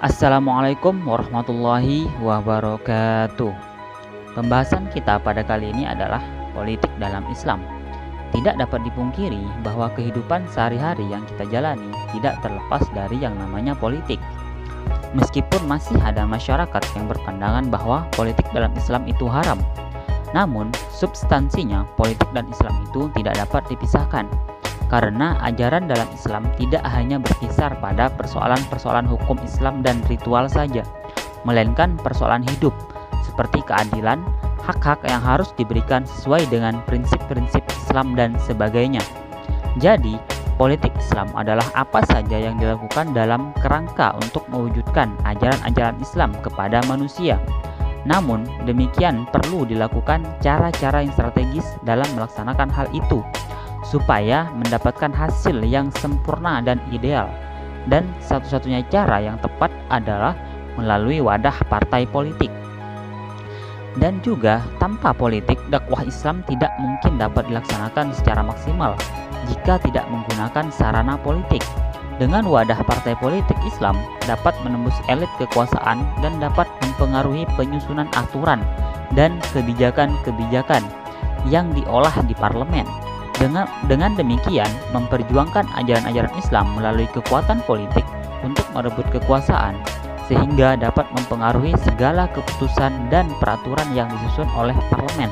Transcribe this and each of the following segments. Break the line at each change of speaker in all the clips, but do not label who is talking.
Assalamualaikum warahmatullahi wabarakatuh. Pembahasan kita pada kali ini adalah politik dalam Islam. Tidak dapat dipungkiri bahwa kehidupan sehari-hari yang kita jalani tidak terlepas dari yang namanya politik. Meskipun masih ada masyarakat yang berpandangan bahwa politik dalam Islam itu haram, namun substansinya politik dan Islam itu tidak dapat dipisahkan. Karena ajaran dalam Islam tidak hanya berkisar pada persoalan-persoalan hukum Islam dan ritual saja, melainkan persoalan hidup seperti keadilan, hak-hak yang harus diberikan sesuai dengan prinsip-prinsip Islam dan sebagainya. Jadi, politik Islam adalah apa saja yang dilakukan dalam kerangka untuk mewujudkan ajaran-ajaran Islam kepada manusia. Namun, demikian perlu dilakukan cara-cara yang strategis dalam melaksanakan hal itu, supaya mendapatkan hasil yang sempurna dan ideal. Dan satu-satunya cara yang tepat adalah melalui wadah partai politik. Dan juga tanpa politik, dakwah Islam tidak mungkin dapat dilaksanakan secara maksimal jika tidak menggunakan sarana politik. Dengan wadah partai politik, Islam dapat menembus elit kekuasaan dan dapat mempengaruhi penyusunan aturan dan kebijakan-kebijakan yang diolah di parlemen. Dengan demikian, memperjuangkan ajaran-ajaran Islam melalui kekuatan politik untuk merebut kekuasaan, sehingga dapat mempengaruhi segala keputusan dan peraturan yang disusun oleh parlemen,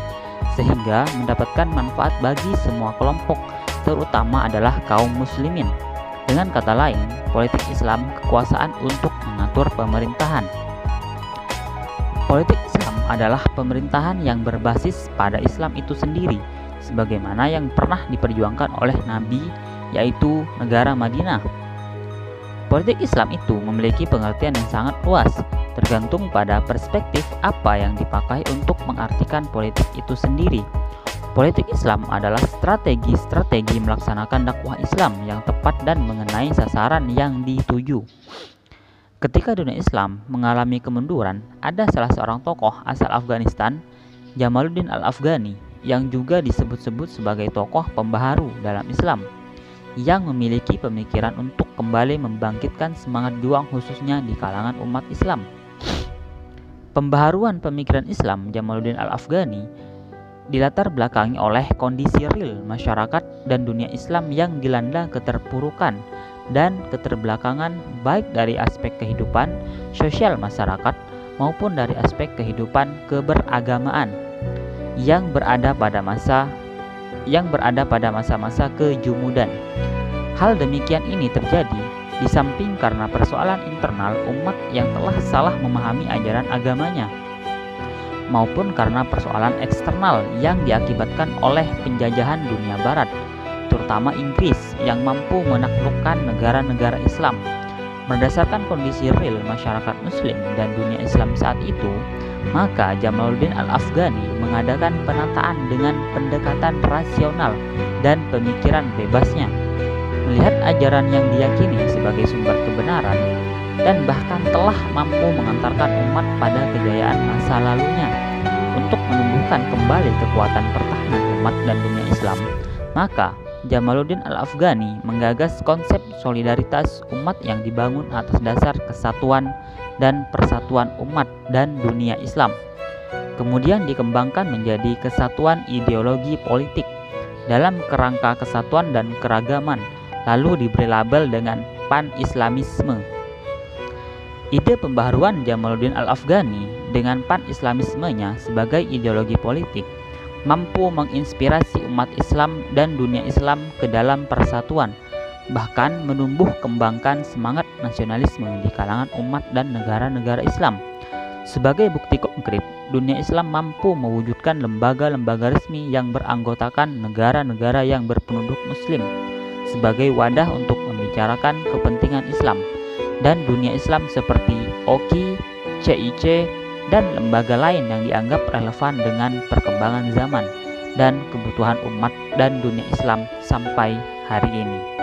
sehingga mendapatkan manfaat bagi semua kelompok, terutama adalah kaum muslimin. Dengan kata lain, politik Islam kekuasaan untuk mengatur pemerintahan. Politik Islam adalah pemerintahan yang berbasis pada Islam itu sendiri, sebagaimana yang pernah diperjuangkan oleh Nabi, yaitu negara Madinah. Politik Islam itu memiliki pengertian yang sangat luas, tergantung pada perspektif apa yang dipakai untuk mengartikan politik itu sendiri. Politik Islam adalah strategi melaksanakan dakwah Islam yang tepat dan mengenai sasaran yang dituju. Ketika dunia Islam mengalami kemunduran, ada salah seorang tokoh asal Afghanistan, Jamaluddin Al-Afghani, yang juga disebut-sebut sebagai tokoh pembaharu dalam Islam, yang memiliki pemikiran untuk kembali membangkitkan semangat juang khususnya di kalangan umat Islam. Pembaharuan pemikiran Islam Jamaluddin Al-Afghani dilatar belakangi oleh kondisi real masyarakat dan dunia Islam yang dilanda keterpurukan dan keterbelakangan, baik dari aspek kehidupan sosial masyarakat maupun dari aspek kehidupan keberagamaan yang berada pada masa-masa kejumudan. Hal demikian ini terjadi di samping karena persoalan internal umat yang telah salah memahami ajaran agamanya, maupun karena persoalan eksternal yang diakibatkan oleh penjajahan dunia barat, terutama Inggris yang mampu menaklukkan negara-negara Islam. Berdasarkan kondisi real masyarakat muslim dan dunia Islam saat itu, maka Jamaluddin Al-Afghani mengadakan penataan dengan pendekatan rasional dan pemikiran bebasnya, melihat ajaran yang diyakini sebagai sumber kebenaran dan bahkan telah mampu mengantarkan umat pada kejayaan masa lalunya. Untuk menumbuhkan kembali kekuatan pertahanan umat dan dunia Islam, maka Jamaluddin Al-Afghani menggagas konsep solidaritas umat yang dibangun atas dasar kesatuan dan persatuan umat dan dunia Islam. Kemudian dikembangkan menjadi kesatuan ideologi politik dalam kerangka kesatuan dan keragaman, lalu diberi label dengan pan-islamisme. Ide pembaharuan Jamaluddin Al-Afghani dengan pan-islamismenya sebagai ideologi politik mampu menginspirasi umat Islam dan dunia Islam ke dalam persatuan, bahkan menumbuh kembangkan semangat nasionalisme di kalangan umat dan negara-negara Islam. Sebagai bukti konkret, dunia Islam mampu mewujudkan lembaga-lembaga resmi yang beranggotakan negara-negara yang berpenduduk muslim sebagai wadah untuk membicarakan kepentingan Islam, dan dunia Islam seperti OKI, CIC, dan lembaga lain yang dianggap relevan dengan perkembangan zaman dan kebutuhan umat dan dunia Islam sampai hari ini.